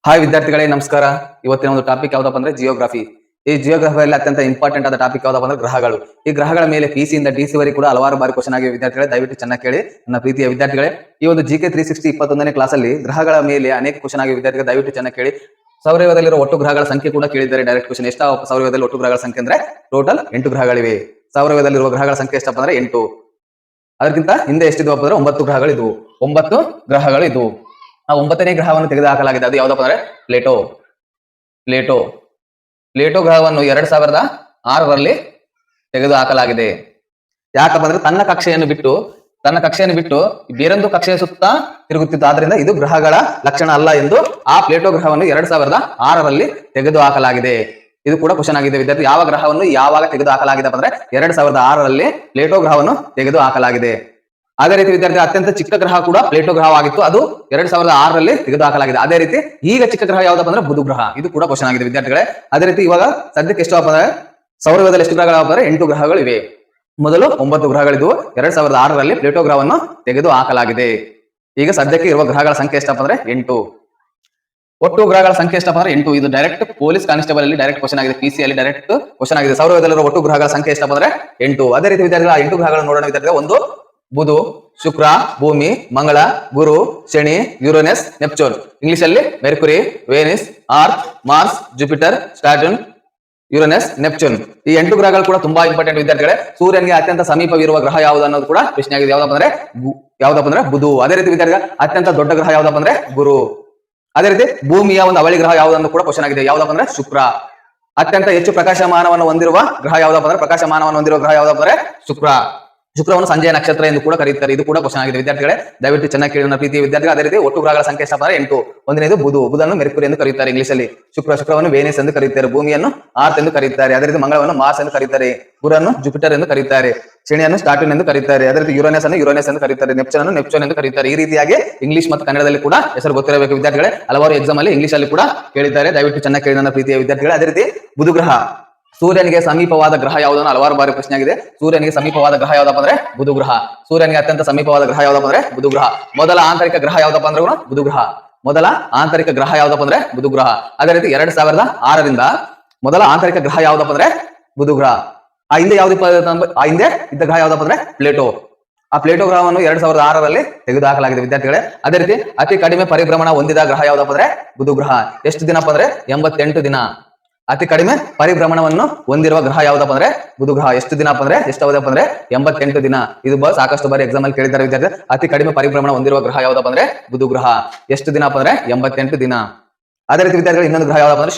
Hi ವಿದ್ಯಾರ್ಥಿಗಳೇ ನಮಸ್ಕಾರ. ಇವತ್ತಿನ ಒಂದು ಟಾಪಿಕ್ ಯಾವ್ದಪ್ಪ ಅಂದ್ರೆ ಜಿಯೋಗ್ರಫಿ. ಈ ಜಿಯೋಗ್ರಫಿಯಲ್ಲಿ ಅತ್ಯಂತ ಇಂಪಾರ್ಟೆಂಟ್ ಆದ ಟಾಪಿಕ್ ಯಾವ್ದಪ್ಪ ಅಂದ್ರೆ ಗ್ರಹಗಳು. ಈ ಗ್ರಹಗಳ ಮೇಲೆ PC ಇಂದ DC ವರೆಗೂ ಕೂಡ ಹಲವಾರು ಬಾರಿ ಕ್ವಶನ್ ಆಗಿವೆ ವಿದ್ಯಾರ್ಥಿಗಳೇ, ದಯವಿಟ್ಟು ಚೆನ್ನಾಗಿ ಕೇಳಿ ನನ್ನ ಪ್ರೀತಿಯ ವಿದ್ಯಾರ್ಥಿಗಳೇ. ಈ ಒಂದು GK 360 21ನೇ ಕ್ಲಾಸ್ ಅಲ್ಲಿ ಗ್ರಹಗಳ ಮೇಲೆ ಅನೇಕ ಕ್ವಶನ್ ಆಗಿವೆ ವಿದ್ಯಾರ್ಥಿಗಳೇ, ದಯವಿಟ್ಟು ಚೆನ್ನಾಗಿ ಕೇಳಿ. ಸೌರವ್ಯೂಹದಲ್ಲಿರುವ ಒಟ್ಟು ಗ್ರಹಗಳ ಸಂಖ್ಯೆ ಕೂಡ ಕೇಳಿದ್ದಾರೆ ಡೈರೆಕ್ಟ್ ಕ್ವಶನ್. ಎಷ್ಟು ಸೌರವ್ಯೂಹದಲ್ಲಿ ಒಟ್ಟು ಗ್ರಹಗಳ ಸಂಖ್ಯೆ ಅಂದ್ರೆ ಟೋಟಲ್ 8 ಗ್ರಹಗಳಿವೆ. ಸೌರವ್ಯೂಹದಲ್ಲಿರುವ ಗ್ರಹಗಳ ಸಂಖ್ಯೆ ಎಷ್ಟಪ್ಪ ಅಂದ್ರೆ 8. ಅದಕ್ಕಿಂತ ಹಿಂದೆ ಎಷ್ಟಿದ್ವಪ್ಪ ಅಂದ್ರೆ 9 ಗ್ರಹಗಳಿದ್ವು. 9 ಗ್ರಹಗಳಿದ್ವು. ಆ 9ನೇ ಗ್ರಹವನ್ನು ತೆಗೆದುಹಾಕಲಾಗಿದೆ. ಅದು ಯಾವ್ದಪ್ಪ ಅಂದ್ರೆ ಪ್ಲೇಟೋ. ಪ್ಲೇಟೋ ಗ್ರಹವನ್ನು 2006ರಲ್ಲಿ ತೆಗೆದುಹಾಕಲಾಗಿದೆ. ಯಾಕಪ್ಪ ಅಂದ್ರೆ ತನ್ನ ಕಕ್ಷೆಯನ್ನು ಬಿಟ್ಟು ಬೇರೊಂದು ಕಕ್ಷೆಯ ಸುತ್ತ ತಿರುಗುತ್ತಿತ್ತು. ಆದ್ರಿಂದ ಇದು ಗ್ರಹಗಳ ಲಕ್ಷಣ ಅಲ್ಲ ಎಂದು ಆ ಪ್ಲೇಟೋ ಗ್ರಹವನ್ನು 2006ರಲ್ಲಿ ತೆಗೆದುಹಾಕಲಾಗಿದೆ. ಇದು ಕೂಡ ಕ್ವಶನ್ ಆಗಿದೆ ವಿದ್ಯಾರ್ಥಿ. ಯಾವ ಗ್ರಹವನ್ನು ಯಾವಾಗ ತೆಗೆದುಹಾಕಲಾಗಿದೆ ಅಂದ್ರೆ 2006ರಲ್ಲಿ ಪ್ಲೇಟೋ ಗ್ರಹವನ್ನು ತೆಗೆದುಹಾಕಲಾಗಿದೆ. ಅದೇ ರೀತಿ ವಿದ್ಯಾರ್ಥಿ ಅತ್ಯಂತ ಚಿಕ್ಕ ಗ್ರಹ ಕೂಡ ಪ್ಲೇಟೋ ಗ್ರಹವಾಗಿತ್ತು. ಅದು 2006ರಲ್ಲಿ ತೆಗೆದುಹಾಕಲಾಗಿದೆ. ಅದೇ ರೀತಿ ಈಗ ಚಿಕ್ಕ ಗ್ರಹ ಯಾವ್ದಪ್ಪ ಅಂದ್ರೆ ಬುಧ ಗ್ರಹ. ಇದು ಕೂಡ ಕ್ವಶನ್ ಆಗಿದೆ ವಿದ್ಯಾರ್ಥಿಗಳೇ. ಅದೇ ರೀತಿ ಇವಾಗ ಸದ್ಯಕ್ಕೆ ಎಷ್ಟು ಅಂದ್ರೆ ಸೌರವ್ಯೂಹದಲ್ಲಿ ಎಷ್ಟು ಗ್ರಹಗಳಪ್ಪ ಅಂದ್ರೆ 8 ಗ್ರಹಗಳಿವೆ. ಮೊದಲು 9 ಗ್ರಹಗಳಿದ್ವು. 2006ರಲ್ಲಿ ಪ್ಲೇಟೋ ಗ್ರಹವನ್ನು ತೆಗೆದು ಹಾಕಲಾಗಿದೆ. ಈಗ ಸದ್ಯಕ್ಕೆ ಇರುವ ಗ್ರಹಗಳ ಸಂಖ್ಯೆ ಎಷ್ಟಪ್ಪ ಅಂದ್ರೆ 8. ಒಟ್ಟು ಗ್ರಹಗಳ ಸಂಖ್ಯೆ ಎಷ್ಟಪ್ಪ ಅಂದ್ರೆ 8. ಇದು ಡೈರೆಕ್ಟ್ ಪೊಲೀಸ್ ಕಾನ್ಸ್ಟೇಬಲ್ ಅಲ್ಲಿ ಡೈರೆಕ್ಟ್ ಕ್ವಶನ್ ಆಗಿದೆ. PC ಅಲ್ಲಿ ಡೈರೆಕ್ಟ್ ಕ್ವಶನ್ ಆಗಿದೆ. ಸೌರವ್ಯೂಹದಲ್ಲಿರುವ ಒಟ್ಟು ಗ್ರಹಗಳ ಸಂಖ್ಯೆ ಎಷ್ಟಪ್ಪ ಅಂದ್ರೆ 8. ಅದೇ ರೀತಿ ವಿದ್ಯಾರ್ಥಿಗಳ 8 ಗ್ರಹಗಳನ್ನು ನೋಡೋಣ ವಿದ್ಯಾರ್ಥಿಗಳ. ಒಂದು ಬುಧ, ಶುಕ್ರ, ಭೂಮಿ, ಮಂಗಳ, ಗುರು, ಶನಿ, ಯುರೇನಸ್, ನೆಪ್ಚೂನ್. ಇಂಗ್ಲಿಷ್ ಅಲ್ಲಿ Mercury, Venus, Earth, Mars, Jupiter, Saturn, Uranus, Neptune. ಈ 8 ಗ್ರಹಗಳು ಕೂಡ ತುಂಬಾ ಇಂಪಾರ್ಟೆಂಟ್ ವಿದ್ಯಾರ್ಥಿಗಳೇ. ಸೂರ್ಯನಿಗೆ ಅತ್ಯಂತ ಸಮೀಪವಿರುವ ಗ್ರಹ ಯಾವುದು ಅನ್ನೋದು ಕೂಡ ಪ್ರಶ್ನೆ ಆಗಿದೆ. ಯಾವ್ದಪ್ಪ ಅಂದ್ರೆ ಬುಧ. ಅದೇ ರೀತಿ ವಿದ್ಯಾರ್ಥಿಗಳ ಅತ್ಯಂತ ದೊಡ್ಡ ಗ್ರಹ ಯಾವ್ದಪ್ಪ ಅಂದ್ರೆ ಗುರು. ಅದೇ ರೀತಿ ಭೂಮಿಯ ಒಂದು ಅವಳಿ ಗ್ರಹ ಯಾವುದನ್ನು ಕೂಡ ಕ್ವಶನ್ ಆಗಿದೆ. ಯಾವ್ದಪ್ಪ ಅಂದ್ರೆ ಶುಕ್ರ. ಅತ್ಯಂತ ಹೆಚ್ಚು ಪ್ರಕಾಶಮಾನವನ್ನು ಹೊಂದಿರುವ ಗ್ರಹ ಯಾವ್ದಪ್ಪ ಅಂದ್ರೆ ಶುಕ್ರವನ್ನು ಸಂಜೆಯ ನಕ್ಷತ್ರ ಎಂದು ಕೂಡ ಕರೀತಾರೆ. ಇದು ಕೂಡ ಕ್ವಶನ್ ಆಗಿದೆ ವಿದ್ಯಾರ್ಥಿಗಳೇ, ದಯವಿಟ್ಟು ಚೆನ್ನಾಗಿ ಕೇಳಿ ನನ್ನ ಪ್ರೀತಿಯ ವಿದ್ಯಾರ್ಥಿಗಳು. ಅದೇ ರೀತಿ ಒಟ್ಟು ಗ್ರಹಗಳ ಸಂಖ್ಯೆ ಎಷ್ಟಪ್ಪ ಅಂದ್ರೆ 8. ಒಂದನೇದು ಬುಧನ್ನು ಮೆರ್ಕುರಿ ಎಂದು ಕರೀತಾರೆ ಇಂಗ್ಲಿಷ್ ಅಲ್ಲಿ. ಶುಕ್ರವನ್ನು ವೇನಿಸ್ ಎಂದು ಕರೀತಾರೆ. ಭೂಮಿಯನ್ನು ಅರ್ತ್ ಎಂದು ಕರೀತಾರೆ. ಅದೇ ರೀತಿ ಮಂಗಳವನ್ನು ಮಾರ್ಸ್ ಎಂದು ಕರೀತಾರೆ. ಗುರನ್ನು ಜುಪಿಟರ್ ಎಂದು ಕರೀತಾರೆ. ಶನಿಯನ್ನು ಸ್ಯಾಟರ್ನ್ ಎಂದು ಕರೀತಾರೆ. ಅದೇ ರೀತಿ ಯುರೇನಸ್ ಎಂದು ಕರೀತಾರೆ. ನೆಪ್ಚೂನ್ ಎಂದು ಕರೀತಾರೆ. ಈ ರೀತಿಯಾಗಿ ಇಂಗ್ಲಿಷ್ ಮತ್ತು ಕನ್ನಡದಲ್ಲಿ ಕೂಡ ಹೆಸರು ಗೊತ್ತಿರಬೇಕು ವಿದ್ಯಾರ್ಥಿಗಳೇ. ಹಲವಾರು ಎಕ್ಸಾಮ್ ಅಲ್ಲಿ ಇಂಗ್ಲಿಷ್ ಅಲ್ಲಿ ಕೂಡ ಕೇಳಿದ್ದಾರೆ. ದಯವಿಟ್ಟು ಚೆನ್ನಾಗಿ ಕೇಳಿ ನನ್ನ ಪ್ರೀತಿಯ ವಿದ್ಯಾರ್ಥಿಗಳೇ. ಅದೇ ರೀತಿ ಬುಧ ಗ್ರಹ ಸೂರ್ಯನಿಗೆ ಸಮೀಪವಾದ ಗ್ರಹ ಯಾವುದನ್ನು ಹಲವಾರು ಬಾರಿ ಪ್ರಶ್ನೆ ಆಗಿದೆ. ಸೂರ್ಯನಿಗೆ ಸಮೀಪವಾದ ಗ್ರಹ ಯಾವ್ದಪ್ಪ ಅಂದ್ರೆ ಬುಧ ಗ್ರಹ. ಸೂರ್ಯನಿಗೆ ಅತ್ಯಂತ ಸಮೀಪವಾದ ಗ್ರಹ ಯಾವ್ದಪ್ಪ ಅಂದ್ರೆ ಬುಧ ಗ್ರಹ. ಮೊದಲ ಆಂತರಿಕ ಗ್ರಹ ಯಾವ್ದಪ್ಪ ಅಂದ್ರೆ ಬುಧ ಗ್ರಹ. ಅದೇ ರೀತಿ 2006ರಿಂದ ಮೊದಲ ಆಂತರಿಕ ಗ್ರಹ ಯಾವ್ದಪ್ಪ ಅಂದ್ರೆ ಬುಧ ಗ್ರಹ. ಆ ಹಿಂದೆ ಇದ್ದ ಗ್ರಹ ಯಾವ್ದಪ್ಪ ಅಂದ್ರೆ ಪ್ಲೇಟೋ. ಆ ಪ್ಲೇಟೋ ಗ್ರಹವನ್ನು 2006ರಲ್ಲಿ ತೆಗೆದುಹಾಕಲಾಗಿದೆ ವಿದ್ಯಾರ್ಥಿಗಳೇ. ಅದೇ ರೀತಿ ಅತಿ ಕಡಿಮೆ ಪರಿಭ್ರಮಣ ಹೊಂದಿದ ಗ್ರಹ ಯಾವ್ದಪ್ಪ ಅಂದ್ರೆ ಬುಧ ಗ್ರಹ. ಎಷ್ಟು ದಿನಪ್ಪ ಅಂದ್ರೆ 88 ದಿನ. ಅತಿ ಕಡಿಮೆ ಪರಿಭ್ರಮಣವನ್ನು ಹೊಂದಿರುವ ಗ್ರಹ ಯಾವ್ದಪ್ಪ ಅಂದ್ರೆ ಬುಧ ಗ್ರಹ. ಎಷ್ಟು ದಿನಪ್ಪ ಅಂದ್ರೆ 88 ದಿನ. ಇದು ಸಾಕಷ್ಟು ಬಾರಿ ಎಕ್ಸಾಮ್ ಅಲ್ಲಿ ಕೇಳಿದ್ದಾರೆ ವಿದ್ಯಾರ್ಥಿ. ಅತಿ ಕಡಿಮೆ ಪರಿಭ್ರಮಣ ಹೊಂದಿರುವ ಗ್ರಹ ಯಾವ್ದಪ್ಪ ಅಂದ್ರೆ ಬುಧ ಗ್ರಹ. ಎಷ್ಟು ದಿನಪ್ಪ ಅಂದ್ರೆ 88 ದಿನ. ಅದೇ ರೀತಿ ವಿದ್ಯಾರ್ಥಿಗಳು ಇನ್ನೊಂದು ಗ್ರಹ ಯಾವ್ದಪ್ಪ ಅಂದ್ರೆ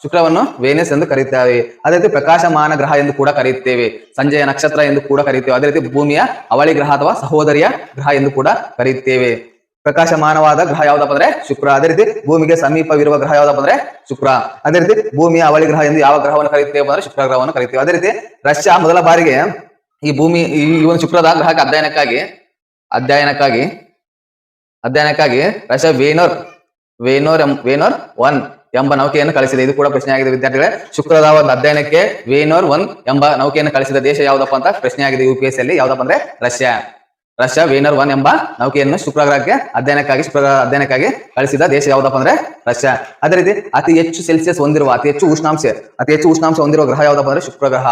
ಶುಕ್ರವನ್ನು ವೇನಸ್ ಎಂದು ಕರೀತೇವೆ. ಅದೇ ರೀತಿ ಪ್ರಕಾಶಮಾನ ಗ್ರಹ ಎಂದು ಕೂಡ ಕರೆಯುತ್ತೇವೆ. ಸಂಜೆಯ ನಕ್ಷತ್ರ ಎಂದು ಕೂಡ ಕರೀತೇವೆ. ಅದೇ ರೀತಿ ಭೂಮಿಯ ಅವಳಿ ಗ್ರಹ ಅಥವಾ ಸಹೋದರಿಯ ಗ್ರಹ ಎಂದು ಕೂಡ ಕರೆಯುತ್ತೇವೆ. ಪ್ರಕಾಶಮಾನವಾದ ಗ್ರಹ ಯಾವ್ದಪ್ಪ ಅಂದ್ರೆ ಶುಕ್ರ. ಅದೇ ರೀತಿ ಭೂಮಿಗೆ ಸಮೀಪವಿರುವ ಗ್ರಹ ಯಾವ್ದಪ್ಪ ಅಂದ್ರೆ ಶುಕ್ರ. ಅದೇ ರೀತಿ ಭೂಮಿಯ ಅವಳಿ ಗ್ರಹ ಎಂದು ಯಾವ ಗ್ರಹವನ್ನು ಕರೀತೇವೆ ಅಂದ್ರೆ ಶುಕ್ರ ಗ್ರಹವನ್ನು ಕರೀತೇವೆ. ಅದೇ ರೀತಿ ರಷ್ಯಾ ಮೊದಲ ಬಾರಿಗೆ ಈ ಒಂದು ಶುಕ್ರದ ಗ್ರಹಕ್ಕೆ ಅಧ್ಯಯನಕ್ಕಾಗಿ ರಷ್ಯಾ ವೇನೋರ್ 1 ಎಂಬ ನೌಕೆಯನ್ನು ಕಳಿಸಿದೆ. ಇದು ಕೂಡ ಪ್ರಶ್ನೆ ಆಗಿದೆ ವಿದ್ಯಾರ್ಥಿಗಳೇ. ಶುಕ್ರದ ಒಂದು ಅಧ್ಯಯನಕ್ಕೆ ವೇನೋರ್ 1 ಎಂಬ ನೌಕೆಯನ್ನು ಕಳಿಸಿದ ದೇಶ ಯಾವ್ದಪ್ಪ ಅಂತ ಪ್ರಶ್ನೆ ಆಗಿದೆ UPSC ಅಲ್ಲಿ. ಯಾವ್ದಪ್ಪ ಅಂದ್ರೆ ರಷ್ಯಾ ವೇನರ್ 1 ಎಂಬ ನೌಕೆಯನ್ನು ಶುಕ್ರ ಗ್ರಹಕ್ಕೆ ಅಧ್ಯಯನಕ್ಕಾಗಿ ಕಳಿಸಿದ ದೇಶ ಯಾವ್ದಪ್ಪ ಅಂದ್ರೆ ರಷ್ಯಾ. ಅದೇ ರೀತಿ ಅತಿ ಹೆಚ್ಚು ಉಷ್ಣಾಂಶ ಹೊಂದಿರುವ ಗ್ರಹ ಯಾವ್ದಪ್ಪ ಅಂದ್ರೆ ಶುಕ್ರ ಗ್ರಹ.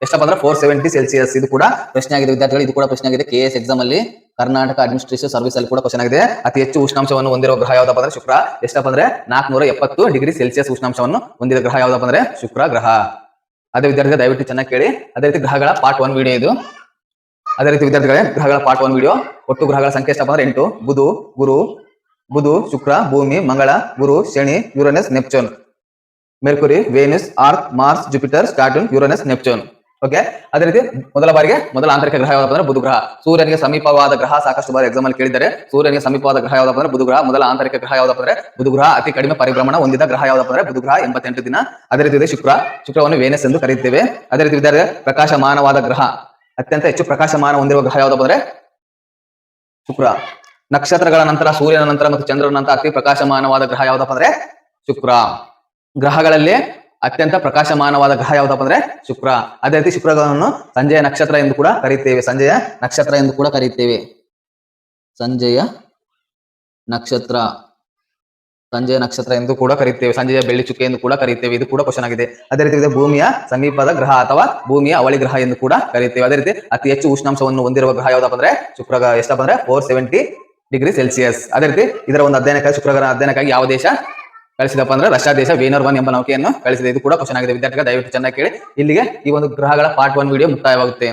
ಎಷ್ಟಪ್ಪ ಅಂದ್ರೆ 470 ಸೆಲ್ಸಿಯಸ್. ಇದು ಕೂಡ ಪ್ರಶ್ನೆ ಆಗಿದೆ ವಿದ್ಯಾರ್ಥಿಗಳು. ಇದು ಕೂಡ ಪ್ರಶ್ನೆ ಆಗಿದೆ KS ಎಕ್ಸಾಮ್ ಅಲ್ಲಿ, ಕರ್ನಾಟಕ ಅಡ್ಮಿನಿಸ್ಟ್ರೇಷನ್ ಸರ್ವಿಸ್ ಅಲ್ಲಿ ಕೂಡ ಕ್ವಶನ್ ಆಗಿದೆ. ಅತಿ ಹೆಚ್ಚು ಉಷ್ಣಾಂಶವನ್ನು ಹೊಂದಿರುವ ಗ್ರಹ ಯಾವ್ದಪ್ಪ ಅಂದ್ರೆ ಶುಕ್ರ. ಎಷ್ಟಪ್ಪ ಅಂದ್ರೆ 470 ಡಿಗ್ರಿ ಸೆಲ್ಸಿಯಸ್ ಉಷ್ಣಾಂಶವನ್ನು ಹೊಂದಿದ ಗ್ರಹ ಯಾವ್ದಪ್ಪ ಅಂದ್ರೆ ಶುಕ್ರ ಗ್ರಹ. ಅದೇ ವಿದ್ಯಾರ್ಥಿಗಳು ದಯವಿಟ್ಟು ಚೆನ್ನಾಗಿ ಕೇಳಿ. ಅದೇ ರೀತಿ ಗ್ರಹಗಳ ಪಾರ್ಟ್ 1 ವಿಡಿಯೋ ಇದು. ಅದೇ ರೀತಿ ವಿದ್ಯಾರ್ಥಿಗಳೇ ಗ್ರಹಗಳ ಪಾರ್ಟ್ 1 ವಿಡಿಯೋ. ಒಟ್ಟು ಗ್ರಹಗಳ ಸಂಖ್ಯೆ ಎಷ್ಟಪ್ಪ ಅಂದ್ರೆ 8. ಬುಧ, ಶುಕ್ರ, ಭೂಮಿ, ಮಂಗಳ, ಗುರು, ಶನಿ, Uranus, Neptune. Mercury, Venus, Earth, Mars, Jupiter, Saturn, Uranus, Neptune. Okay. ಅದೇ ರೀತಿ ಮೊದಲ ಆಂತರಿಕ ಗ್ರಹ ಯಾವ್ದಪ್ಪ ಅಂದ್ರೆ ಬುಧ ಗ್ರಹ. ಸೂರ್ಯನಿಗೆ ಸಮೀಪವಾದ ಗ್ರಹ ಸಾಕಷ್ಟು ಬಾರಿ ಎಕ್ಸಾಮ್ ಅಲ್ಲಿ ಕೇಳಿದ್ದಾರೆ. ಸೂರ್ಯನಿಗೆ ಸಮೀಪವಾದ ಗ್ರಹ ಯಾವ್ದಪ್ಪ ಅಂದ್ರೆ ಬುಧ ಗ್ರಹ. ಮೊದಲ ಆಂತರಿಕ ಗ್ರಹ ಯಾವ್ದಪ್ಪ ಅಂದ್ರೆ ಬುಧ ಗ್ರಹ. ಅತಿ ಕಡಿಮೆ ಪರಿಭ್ರಮಣ ಹೊಂದಿದ ಗ್ರಹ ಯಾವ್ದಪ್ಪ ಅಂದ್ರೆ ಬುಧ ಗ್ರಹ 88 ದಿನ. ಅದೇ ರೀತಿ ಶುಕ್ರವನ್ನು ವೇನಸ್ ಎಂದು ಕರೆಯುತ್ತೇವೆ. ಅದೇ ರೀತಿ ವಿದ್ಯಾರ್ಥಿ ಪ್ರಕಾಶಮಾನವಾದ ಗ್ರಹ, ಅತ್ಯಂತ ಹೆಚ್ಚು ಪ್ರಕಾಶಮಾನ ಹೊಂದಿರುವ ಗ್ರಹ ಯಾವ್ದಪ್ಪ ಅಂದ್ರೆ ಶುಕ್ರ. ನಕ್ಷತ್ರಗಳ ನಂತರ ಸೂರ್ಯನ ನಂತರ ಮತ್ತು ಚಂದ್ರನ ನಂತರ ಅತಿ ಪ್ರಕಾಶಮಾನವಾದ ಗ್ರಹ ಯಾವ್ದಪ್ಪ ಅಂದ್ರೆ ಶುಕ್ರ. ಗ್ರಹಗಳಲ್ಲಿ ಅತ್ಯಂತ ಪ್ರಕಾಶಮಾನವಾದ ಗ್ರಹ ಯಾವ್ದಪ್ಪ ಅಂದ್ರೆ ಶುಕ್ರ. ಅದೇ ರೀತಿ ಶುಕ್ರ ಗ್ರಹವನ್ನು ಸಂಜೆಯ ನಕ್ಷತ್ರ ಎಂದು ಕೂಡ ಕರೆಯುತ್ತೇವೆ. ಸಂಜೆಯ ನಕ್ಷತ್ರ ಸಂಜೆಯ ನಕ್ಷತ್ರ ಎಂದು ಕೂಡ ಕರೀತೇವೆ, ಸಂಜೆಯ ಬೆಳ್ಳಿ ಚುಕ್ಕೆ ಎಂದು ಕೂಡ ಕರೀತೇವೆ. ಇದು ಕೂಡ ಕ್ವಶನ್ ಆಗಿದೆ. ಅದೇ ರೀತಿ ಭೂಮಿಯ ಸಮೀಪದ ಗ್ರಹ ಅಥವಾ ಭೂಮಿಯ ಅವಳಿ ಗ್ರಹ ಎಂದು ಕೂಡ ಕರೀತೇವೆ. ಅದೇ ರೀತಿ ಅತಿ ಹೆಚ್ಚು ಉಷ್ಣಾಂಶವನ್ನು ಹೊಂದಿರುವ ಗ್ರಹ ಯಾವ್ದಪ್ಪ ಅಂದ್ರೆ ಶುಕ್ರ ಗ್ರಹ. ಎಷ್ಟಪ್ಪ ಅಂದ್ರೆ 470 ಡಿಗ್ರಿ ಸೆಲ್ಸಿಯಸ್. ಅದೇ ರೀತಿ ಇದರ ಒಂದು ಅಧ್ಯಯನಕ್ಕಾಗಿ ಶುಕ್ರ ಗ್ರಹ ಅಧ್ಯಯನಕ್ಕಾಗಿ ಯಾವ ದೇಶ ಕಳಿಸಿದಪ್ಪ ಅಂದ್ರೆ ರಷ್ಯಾ ದೇಶ ವೇನರ್ 1 ಎಂಬ ನೌಕೆಯನ್ನು ಕಳಿಸಿದೆ. ಇದು ಕೂಡ ಕ್ವಶನ್ ಆಗಿದೆ ವಿದ್ಯಾರ್ಥಿಗಳು, ದಯವಿಟ್ಟು ಚೆನ್ನಾಗಿ ಕೇಳಿ. ಇಲ್ಲಿಗೆ ಈ ಒಂದು ಗ್ರಹಗಳ ಪಾರ್ಟ್ 1 ವಿಡಿಯೋ ಮುಕ್ತಾಯವಾಗುತ್ತೆ.